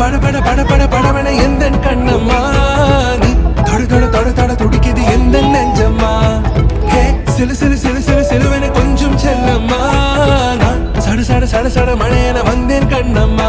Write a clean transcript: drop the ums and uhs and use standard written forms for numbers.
பட பட பட பட படவன எந்த கண்ணம்மா நீ தொட தொட தொட தொட துடிக்குது எந்த நெஞ்சம்மா ஹே சிலு சிலு சிலு சிலு சிலுவன கொஞ்சம் செல்லம்மா நான் சட சட சட சட மழையன வந்தேன் கண்ணம்மா